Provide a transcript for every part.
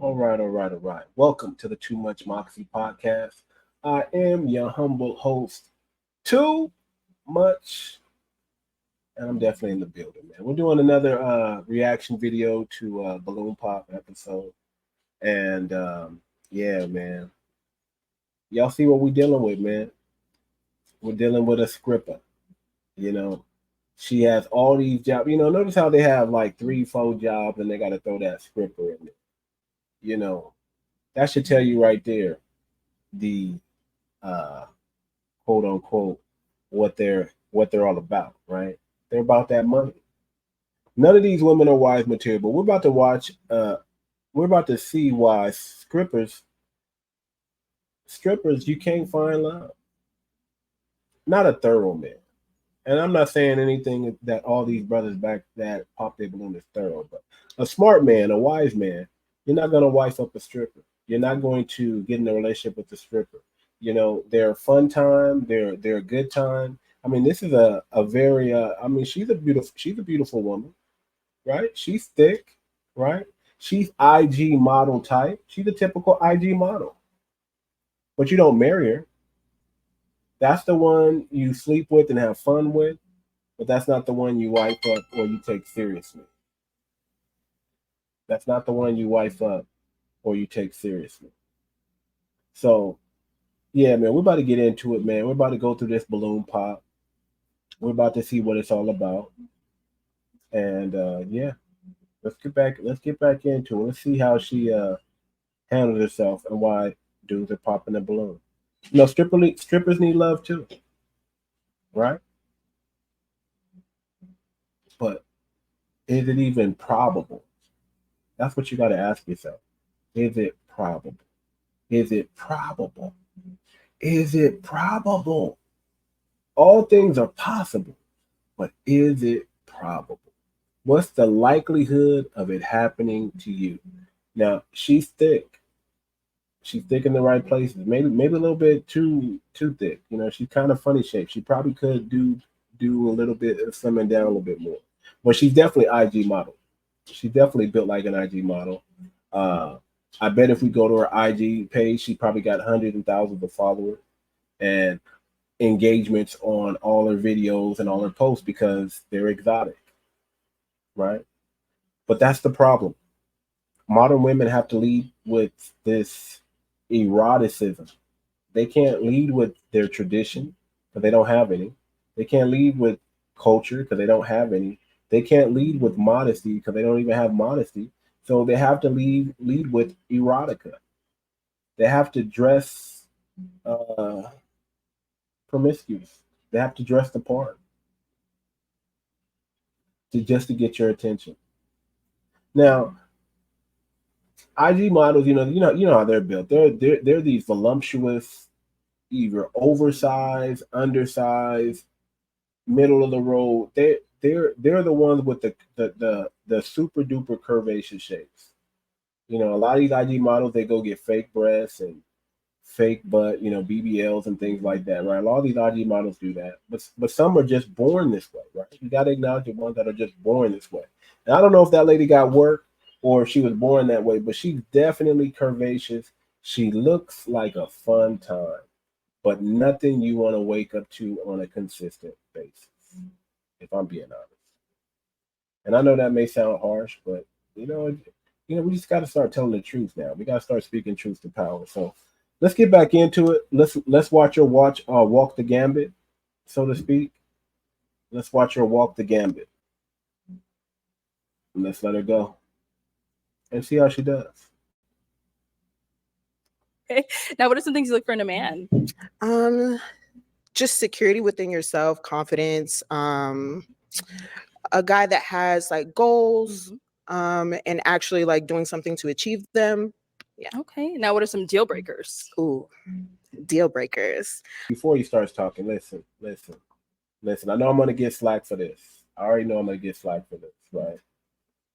All right, all right, all right. Welcome to the Too Much Moxie podcast. I am your humble host, Too Much, and I'm definitely in the building, man. We're doing another reaction video to Balloon Pop episode, and yeah, man, y'all see what we dealing with, man. We're dealing with a scripper. You know, she has all these jobs. Notice how they have like three, four jobs, and they got to throw that scripper in it. You know, that should tell you right there the uh quote unquote what they're all about, right? They're about that money. None of these women are wise material, but we're about to see why strippers you can't find love. Not a thorough man. And I'm not saying anything that all these brothers back that pop their balloon is thorough, but a smart man, a wise man, you're not gonna wife up a stripper. You're not going to get in a relationship with the stripper. They're a fun time, they're a good time. I mean, this is a very I mean, she's a beautiful woman, right? She's thick, right? She's IG model type. She's a typical IG model. But you don't marry her. That's the one you sleep with and have fun with, but that's not the one you wife up or you take seriously. That's not the one you wife up or you take seriously. So, yeah, man, we're about to get into it, man. We're about to go through this balloon pop. We're about to see what it's all about. And yeah, let's get back into it. Let's see how she handled herself and why dudes are popping the balloon. Strippers need love too, right? But is it even probable? That's what you got to ask yourself. Is it probable? Is it probable? Is it probable? All things are possible, but is it probable? What's the likelihood of it happening to you? Now, she's thick. She's thick in the right places. Maybe a little bit too thick. She's kind of funny shaped. She probably could do a little bit of slimming down a little bit more. But she's definitely IG model. She's definitely built like an IG model. Uh, I bet if we go to her IG page, she probably got hundreds and thousands of followers and engagements on all her videos and all her posts because they're exotic, right? But that's the problem. Modern women have to lead with this eroticism. They can't lead with their tradition because they don't have any. They can't lead with culture because they don't have any. They can't lead with modesty because they don't even have modesty. So they have to lead with erotica. They have to dress uh, promiscuous. They have to dress the part just to get your attention. Now, IG models, you know how they're built. They're these voluptuous, either oversized, undersized, middle of the road. They're the ones with the super duper curvaceous shapes. A lot of these IG models they go get fake breasts and fake butt, BBLs and things like that, right? A lot of these IG models do that, but some are just born this way, right? You got to acknowledge the ones that are just born this way. And I don't know if that lady got work or if she was born that way, but she's definitely curvaceous. She looks like a fun time, but nothing you want to wake up to on a consistent basis, if I'm being honest. And I know that may sound harsh, but you know, we just got to start telling the truth now. We got to start speaking truth to power. So let's get back into it. Let's watch her walk the gambit, so to speak. Let's watch her walk the gambit. And let's let her go and see how she does. Okay. Now, what are some things you look for in a man? Just security within yourself, confidence, a guy that has like goals, and actually like doing something to achieve them. Yeah. Okay. Now, what are some deal breakers? Ooh, deal breakers. Before he starts talking, listen. I know I'm gonna get slack for this. I already know I'm gonna get slack for this, right?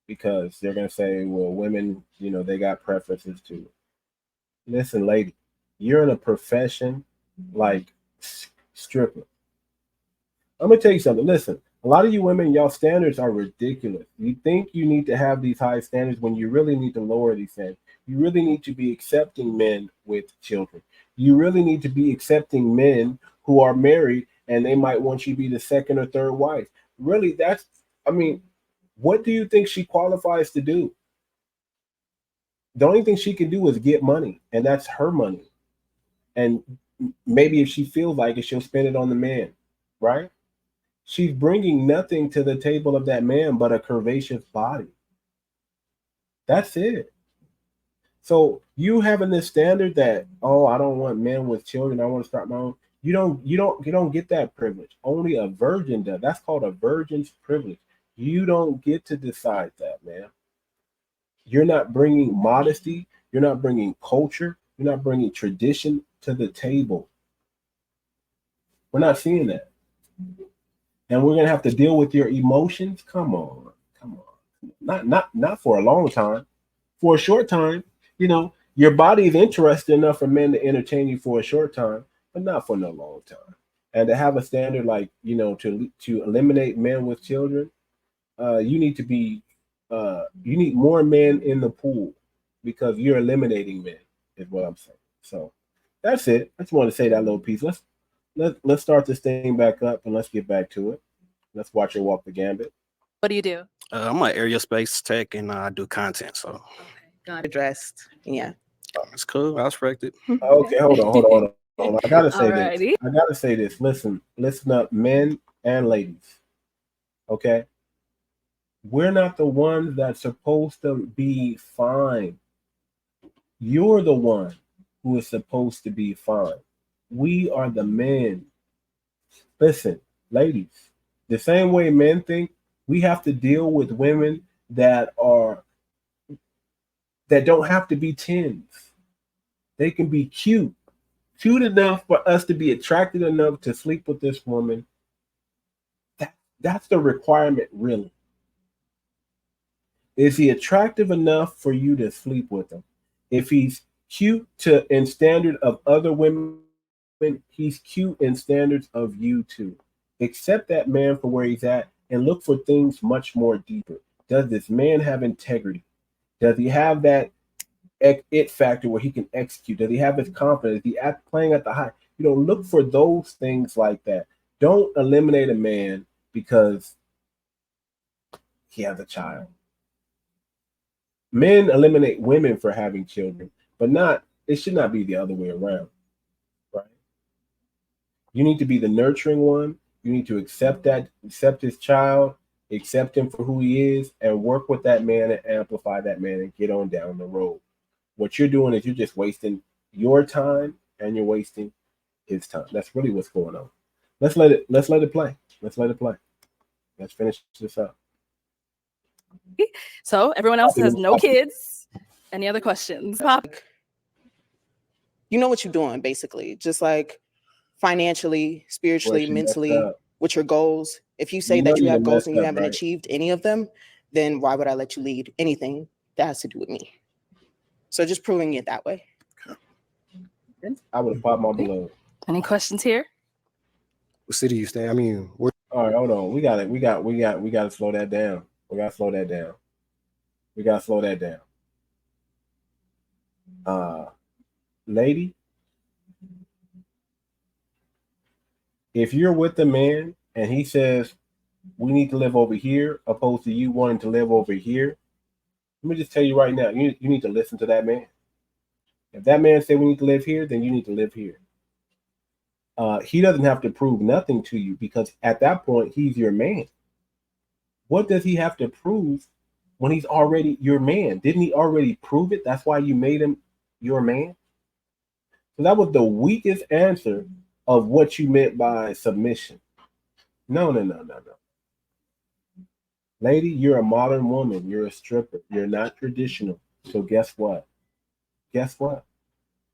Because they're gonna say, well, women, they got preferences too. Listen, lady, you're in a profession like stripper. I'm gonna tell you something. Listen, a lot of you women, y'all standards are ridiculous. You think you need to have these high standards when you really need to lower these standards. You really need to be accepting men with children. You really need to be accepting men who are married and they might want you to be the second or third wife. Really, I mean, what do you think she qualifies to do? The only thing she can do is get money, and that's her money. And maybe if she feels like it, she'll spend it on the man, right? She's bringing nothing to the table of that man but a curvaceous body. That's it. So you having this standard that, oh, I don't want men with children, I want to start my own. You don't get that privilege. Only a virgin does. That's called a virgin's privilege. You don't get to decide that, man. You're not bringing modesty. You're not bringing culture. You're not bringing tradition to the table. We're not seeing that. And we're gonna have to deal with your emotions. Come on. Not for a long time. For a short time, your body is interested enough for men to entertain you for a short time, but not for no long time. And to have a standard like, to eliminate men with children, you need more men in the pool because you're eliminating men, is what I'm saying. So that's it. I just want to say that little piece. Let's start this thing back up and let's get back to it. Let's watch her walk the gambit. What do you do? I'm an aerospace tech and I do content. So Got it. Addressed. Yeah. it's cool. I respect it. Okay, hold on. I gotta say Alrighty. this. I gotta say this. Listen up, men and ladies. Okay. We're not the ones that's supposed to be fine. You're the one who is supposed to be fine. We are the men. Listen, ladies, the same way men think, we have to deal with women that don't have to be 10s. They can be cute enough for us to be attracted enough to sleep with this woman. That's the requirement, really. Is he attractive enough for you to sleep with him? If he's cute in standard of other women, he's cute in standards of you too. Accept that man for where he's at and look for things much more deeper. Does this man have integrity? Does he have that it factor where he can execute? Does he have his confidence? Is he playing at the high? Look for those things like that. Don't eliminate a man because he has a child. Men eliminate women for having children, but it should not be the other way around, right? You need to be the nurturing one. You need to accept his child, accept him for who he is, and work with that man and amplify that man and get on down the road. What you're doing is you're just wasting your time and you're wasting his time. That's really what's going on. Let's let it play. Let's let it play. Let's finish this up. So everyone else has no kids. Any other questions? Pop. You know what you're doing, basically. Just like financially, spiritually, mentally, with your goals. If you say that you have goals and you haven't achieved any of them, then why would I let you lead anything that has to do with me? So just proving it that way. I would have popped my balloon. Any questions here? What city you stay? I mean, where? All right, hold on. We got to slow that down. We got to slow that down. Lady, if you're with a man and he says we need to live over here opposed to you wanting to live over here, let me just tell you right now, you need to listen to that man. If that man said we need to live here, then you need to live here. He doesn't have to prove nothing to you because at that point, he's your man. What does he have to prove when he's already your man? Didn't he already prove it? That's why you made him your man. So that was the weakest answer of what you meant by submission. No. Lady, you're a modern woman. You're a stripper. You're not traditional. So guess what?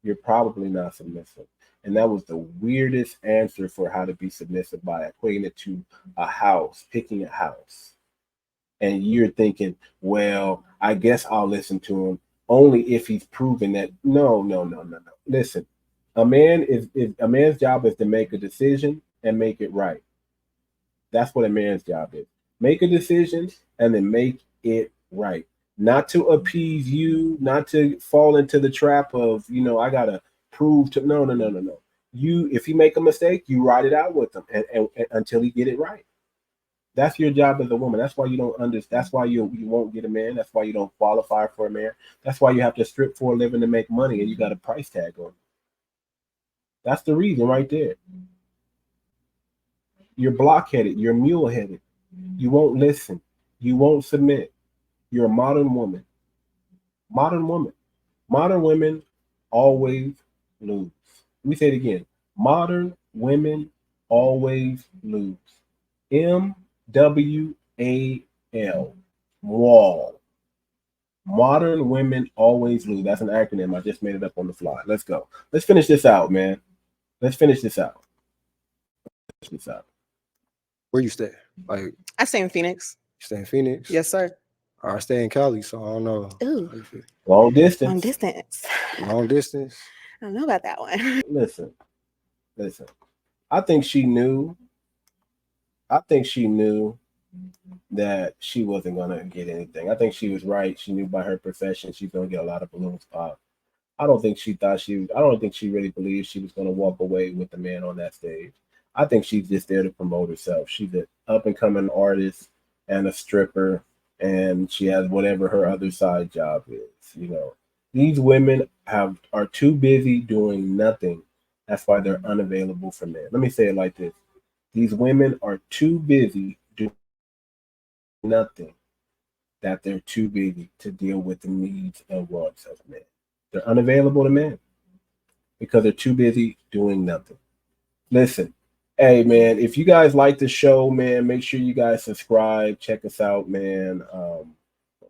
You're probably not submissive. And that was the weirdest answer for how to be submissive by equating it to a house, picking a house. And you're thinking, well, I guess I'll listen to him only if he's proven that. No. Listen, a man's job is to make a decision and make it right. That's what a man's job is. Make a decision and then make it right. not to appease you, not to fall into the trap of, I gotta prove to no. You, if he make a mistake, you ride it out with him and until he get it right. That's your job as a woman. That's why you don't understand. That's why you won't get a man. That's why you don't qualify for a man. That's why you have to strip for a living to make money, and you got a price tag on it. That's the reason right there. You're blockheaded. You're mule-headed. You won't listen. You won't submit. You're a modern woman. Modern woman. Modern women always lose. Let me say it again. Modern women always lose. MWAL. Wall. Modern women always lose. That's an acronym. I just made it up on the fly. Let's go. Let's finish this out, man. Let's finish this out. Where you stay? Like, I stay in Phoenix. you stay in Phoenix? Yes, sir. I stay in Cali, so I don't know. Ooh. Long distance. Long distance. Long distance. I don't know about that one. Listen. I think she knew that she wasn't gonna get anything. I think she was right. She knew by her profession she's gonna get a lot of balloons popped. I don't think she really believed she was gonna walk away with the man on that stage. I think she's just there to promote herself. She's an up and coming artist and a stripper, and she has whatever her other side job is. These women are too busy doing nothing. That's why they're unavailable for men. Let me say it like this. These women are too busy doing nothing, that they're too busy to deal with the needs and wants of men. They're unavailable to men because they're too busy doing nothing. Listen, hey, man, if you guys like the show, man, make sure you guys subscribe. Check us out, man.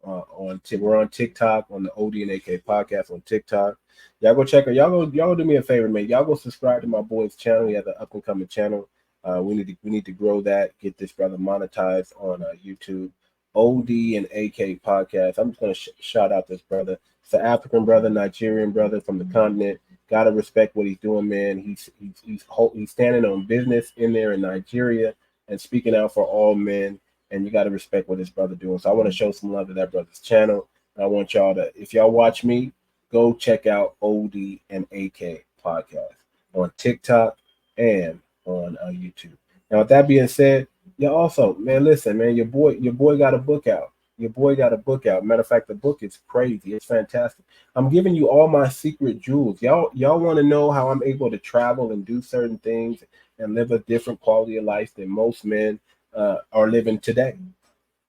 We're on TikTok on the OD and AK podcast on TikTok. Y'all go check it. Y'all go do me a favor, man. Y'all go subscribe to my boy's channel. He has an up and coming channel. We need to grow that. Get this brother monetized on YouTube. OD and AK podcast. I'm just gonna shout out this brother. It's an African brother, Nigerian brother from the continent. Gotta respect what he's doing, man. He's standing on business in there in Nigeria and speaking out for all men. And you got to respect what this brother doing. So I want to show some love to that brother's channel. I want y'all to, if y'all watch me, go check out OD and AK podcast on TikTok and on YouTube. Now, with that being said, also, man, listen, man, your boy got a book out. Matter of fact, the book is crazy. It's fantastic. I'm giving you all my secret jewels. Y'all want to know how I'm able to travel and do certain things and live a different quality of life than most men are living today.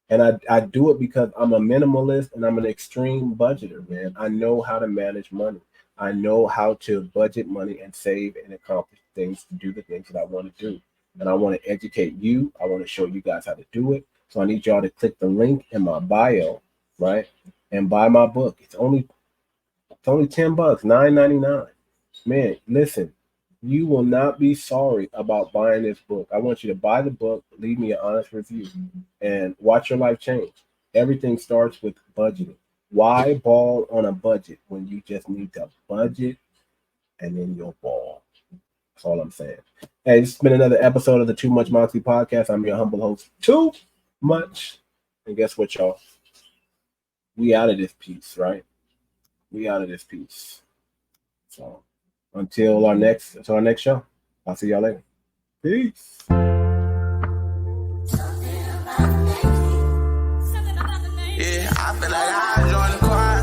And I do it because I'm a minimalist and I'm an extreme budgeter, man. I know how to manage money. I know how to budget money and save and accomplish things to do the things that I want to do. And I want to educate you. I want to show you guys how to do it. So I need y'all to click the link in my bio, right? And buy my book. It's only $10, $9.99. Man, listen. You will not be sorry about buying this book. I want you to buy the book, leave me an honest review, and watch your life change. Everything starts with budgeting. Why ball on a budget when you just need to budget and then you'll ball? That's all I'm saying. Hey, this has been another episode of the Too Much Moxie podcast. I'm your humble host, Too Much. And guess what, y'all? We out of this piece, right? We out of this piece. So until our next show, I'll see y'all later. Peace. Yeah, I feel like I joined the choir.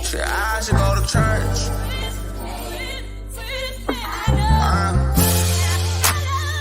Shit, I should go to church.